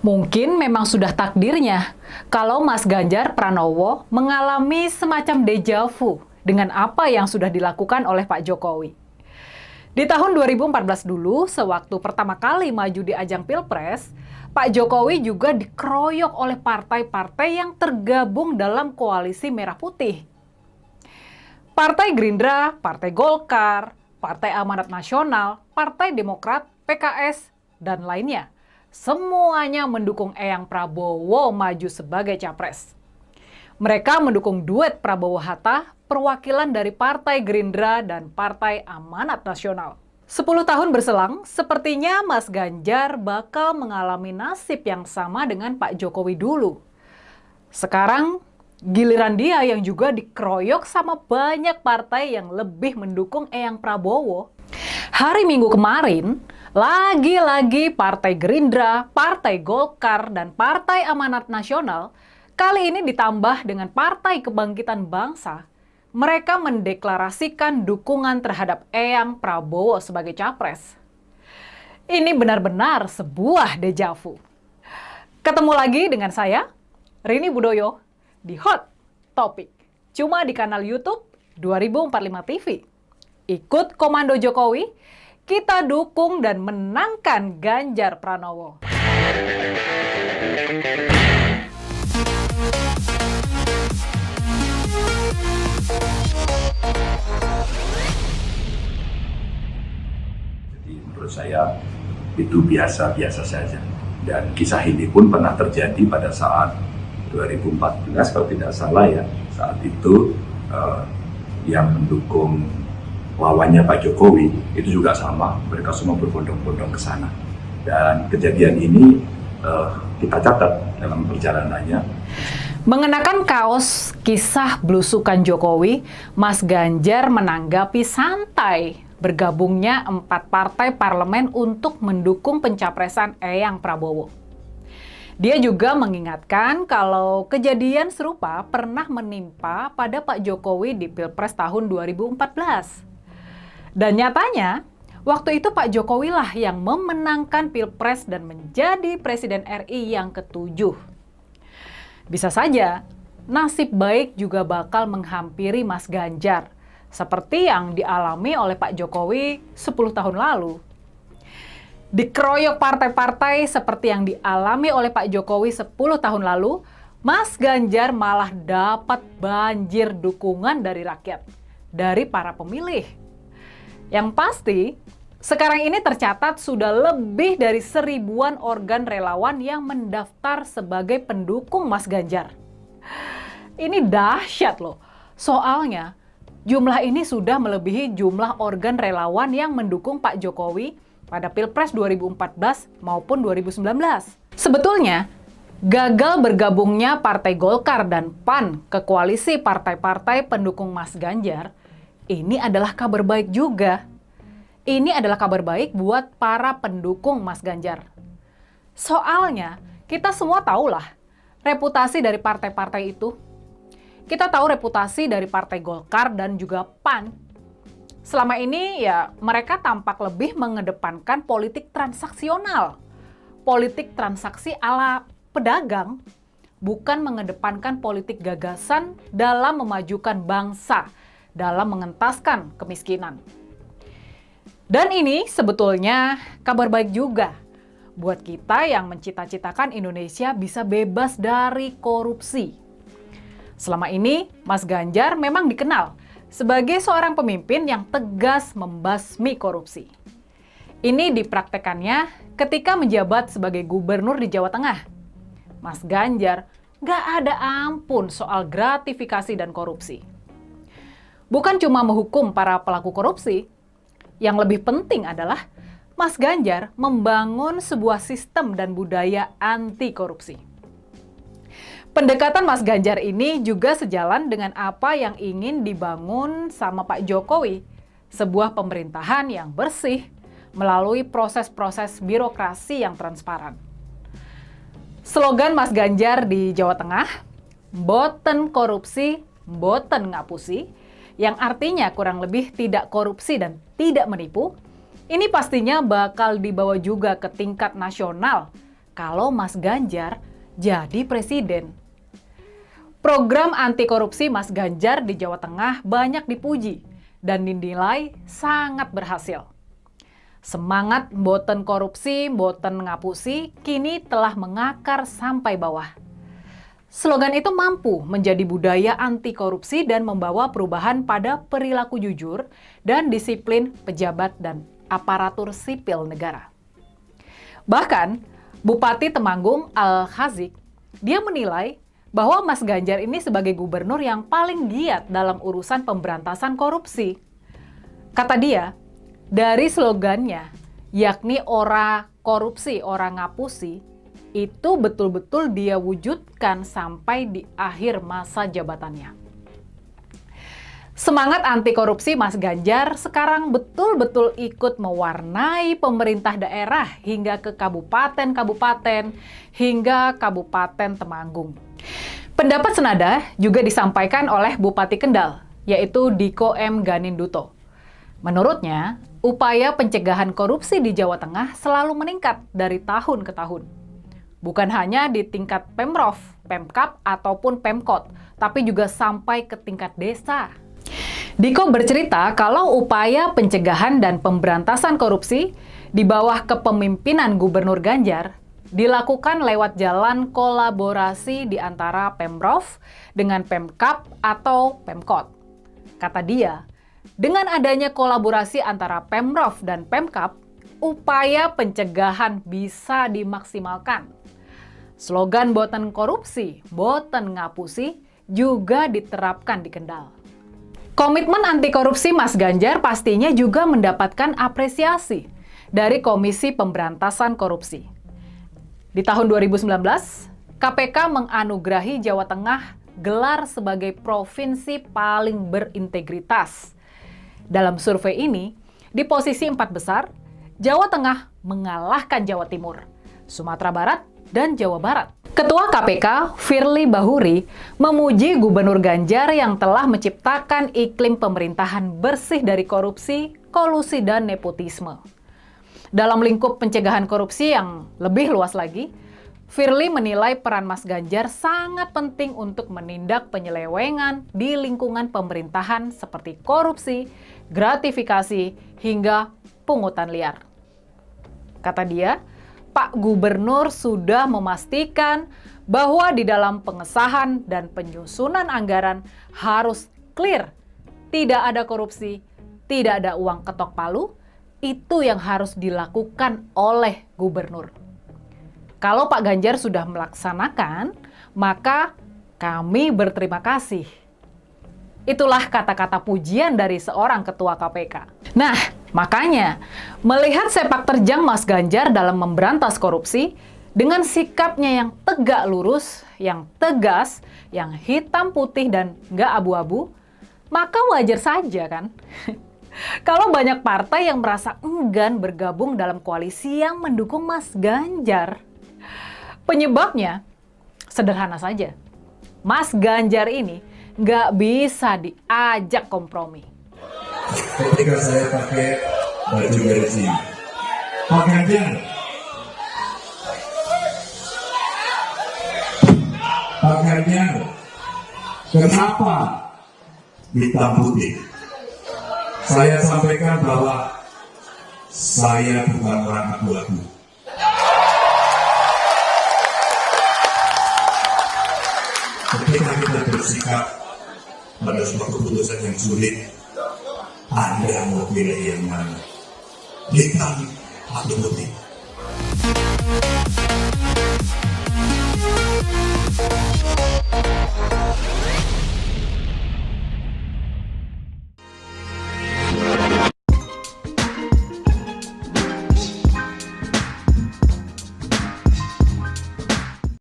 Mungkin memang sudah takdirnya kalau Mas Ganjar Pranowo mengalami semacam deja vu dengan apa yang sudah dilakukan oleh Pak Jokowi. Di tahun 2014 dulu, sewaktu pertama kali maju di ajang Pilpres, Pak Jokowi juga dikeroyok oleh partai-partai yang tergabung dalam koalisi Merah Putih. Partai Gerindra, Partai Golkar, Partai Amanat Nasional, Partai Demokrat, PKS, dan lainnya. Semuanya mendukung Eyang Prabowo maju sebagai capres. Mereka mendukung duet Prabowo-Hatta, perwakilan dari Partai Gerindra dan Partai Amanat Nasional. 10 tahun berselang, sepertinya Mas Ganjar bakal mengalami nasib yang sama dengan Pak Jokowi dulu. Sekarang, giliran dia yang juga dikeroyok sama banyak partai yang lebih mendukung Eyang Prabowo. Hari Minggu kemarin, lagi-lagi Partai Gerindra, Partai Golkar, dan Partai Amanat Nasional, kali ini ditambah dengan Partai Kebangkitan Bangsa, mereka mendeklarasikan dukungan terhadap Eyang Prabowo sebagai capres. Ini benar-benar sebuah deja vu. Ketemu lagi dengan saya, Rini Budoyo, di Hot Topic, cuma di kanal YouTube 2045 TV. Ikut Komando Jokowi, kita dukung dan menangkan Ganjar Pranowo. Jadi menurut saya itu biasa-biasa saja. Dan kisah ini pun pernah terjadi pada saat 2014 kalau tidak salah ya. Saat itu yang mendukung lawannya Pak Jokowi itu juga sama, mereka semua berbondong-bondong ke sana. Dan kejadian ini kita catat dalam perjalanannya. Mengenakan kaos kisah belusukan Jokowi, Mas Ganjar menanggapi santai bergabungnya 4 partai parlemen untuk mendukung pencapresan Eyang Prabowo. Dia juga mengingatkan kalau kejadian serupa pernah menimpa pada Pak Jokowi di Pilpres tahun 2014. Dan nyatanya, waktu itu Pak Jokowi lah yang memenangkan Pilpres dan menjadi Presiden RI yang ke-7. Bisa saja, nasib baik juga bakal menghampiri Mas Ganjar, seperti yang dialami oleh Pak Jokowi 10 tahun lalu. Dikeroyok partai-partai seperti yang dialami oleh Pak Jokowi 10 tahun lalu, Mas Ganjar malah dapat banjir dukungan dari rakyat, dari para pemilih. Yang pasti, sekarang ini tercatat sudah lebih dari 1000-an organ relawan yang mendaftar sebagai pendukung Mas Ganjar. Ini dahsyat loh. Soalnya, jumlah ini sudah melebihi jumlah organ relawan yang mendukung Pak Jokowi pada Pilpres 2014 maupun 2019. Sebetulnya, gagal bergabungnya Partai Golkar dan PAN ke koalisi partai-partai pendukung Mas Ganjar, ini adalah kabar baik juga. Ini adalah kabar baik buat para pendukung Mas Ganjar. Soalnya, kita semua tahulah reputasi dari partai-partai itu. Kita tahu reputasi dari Partai Golkar dan juga PAN. Selama ini ya mereka tampak lebih mengedepankan politik transaksional. Politik transaksi ala pedagang, bukan mengedepankan politik gagasan dalam memajukan bangsa, dalam mengentaskan kemiskinan. Dan ini sebetulnya kabar baik juga buat kita yang mencita-citakan Indonesia bisa bebas dari korupsi. Selama ini, Mas Ganjar memang dikenal sebagai seorang pemimpin yang tegas membasmi korupsi. Ini dipraktekannya ketika menjabat sebagai gubernur di Jawa Tengah. Mas Ganjar gak ada ampun soal gratifikasi dan korupsi. Bukan cuma menghukum para pelaku korupsi, yang lebih penting adalah Mas Ganjar membangun sebuah sistem dan budaya anti korupsi. Pendekatan Mas Ganjar ini juga sejalan dengan apa yang ingin dibangun sama Pak Jokowi, sebuah pemerintahan yang bersih melalui proses-proses birokrasi yang transparan. Slogan Mas Ganjar di Jawa Tengah, "Boten korupsi, boten ngapusi," yang artinya kurang lebih tidak korupsi dan tidak menipu, ini pastinya bakal dibawa juga ke tingkat nasional kalau Mas Ganjar jadi presiden. Program anti korupsi Mas Ganjar di Jawa Tengah banyak dipuji dan dinilai sangat berhasil. Semangat mboten korupsi, mboten ngapusi kini telah mengakar sampai bawah. Slogan itu mampu menjadi budaya anti korupsi dan membawa perubahan pada perilaku jujur dan disiplin pejabat dan aparatur sipil negara. Bahkan, Bupati Temanggung Al-Khazik, dia menilai bahwa Mas Ganjar ini sebagai gubernur yang paling giat dalam urusan pemberantasan korupsi. Kata dia, dari slogannya, yakni ora korupsi, ora ngapusi, itu betul-betul dia wujudkan sampai di akhir masa jabatannya. Semangat anti korupsi Mas Ganjar sekarang betul-betul ikut mewarnai pemerintah daerah hingga ke kabupaten-kabupaten, hingga Kabupaten Temanggung. Pendapat senada juga disampaikan oleh Bupati Kendal, yaitu Diko M. Ganinduto. Menurutnya, upaya pencegahan korupsi di Jawa Tengah selalu meningkat dari tahun ke tahun. Bukan hanya di tingkat Pemprov, Pemkab, ataupun Pemkot, tapi juga sampai ke tingkat desa. Diko bercerita kalau upaya pencegahan dan pemberantasan korupsi di bawah kepemimpinan Gubernur Ganjar dilakukan lewat jalan kolaborasi di antara Pemprov dengan Pemkab atau Pemkot. Kata dia, dengan adanya kolaborasi antara Pemprov dan Pemkab, upaya pencegahan bisa dimaksimalkan. Slogan boten korupsi, boten ngapusi juga diterapkan di Kendal. Komitmen anti korupsi Mas Ganjar pastinya juga mendapatkan apresiasi dari Komisi Pemberantasan Korupsi. Di tahun 2019, KPK menganugerahi Jawa Tengah gelar sebagai provinsi paling berintegritas. Dalam survei ini, di posisi 4 besar, Jawa Tengah mengalahkan Jawa Timur, Sumatera Barat, dan Jawa Barat. Ketua KPK, Firly Bahuri, memuji Gubernur Ganjar yang telah menciptakan iklim pemerintahan bersih dari korupsi, kolusi, dan nepotisme. Dalam lingkup pencegahan korupsi yang lebih luas lagi, Firly menilai peran Mas Ganjar sangat penting untuk menindak penyelewengan di lingkungan pemerintahan seperti korupsi, gratifikasi, hingga pungutan liar. Kata dia, Pak Gubernur sudah memastikan bahwa di dalam pengesahan dan penyusunan anggaran harus clear, tidak ada korupsi, tidak ada uang ketok palu, itu yang harus dilakukan oleh Gubernur. Kalau Pak Ganjar sudah melaksanakan, maka kami berterima kasih. Itulah kata-kata pujian dari seorang ketua KPK. Nah, makanya melihat sepak terjang Mas Ganjar dalam memberantas korupsi dengan sikapnya yang tegak lurus, yang tegas, yang hitam putih dan nggak abu-abu, maka wajar saja kan? Kalau banyak partai yang merasa enggan bergabung dalam koalisi yang mendukung Mas Ganjar. Penyebabnya sederhana saja. Mas Ganjar ini nggak bisa diajak kompromi. Ketika saya pakai baju jersey, Pak Ganjar, Pak Ganjar, kenapa hitam putih? Saya sampaikan bahwa saya bukan orang abu-abu. Ketika kita bersikap pada suatu keputusan yang sulit, Anda mau pilih yang mana? Hitam atau putih?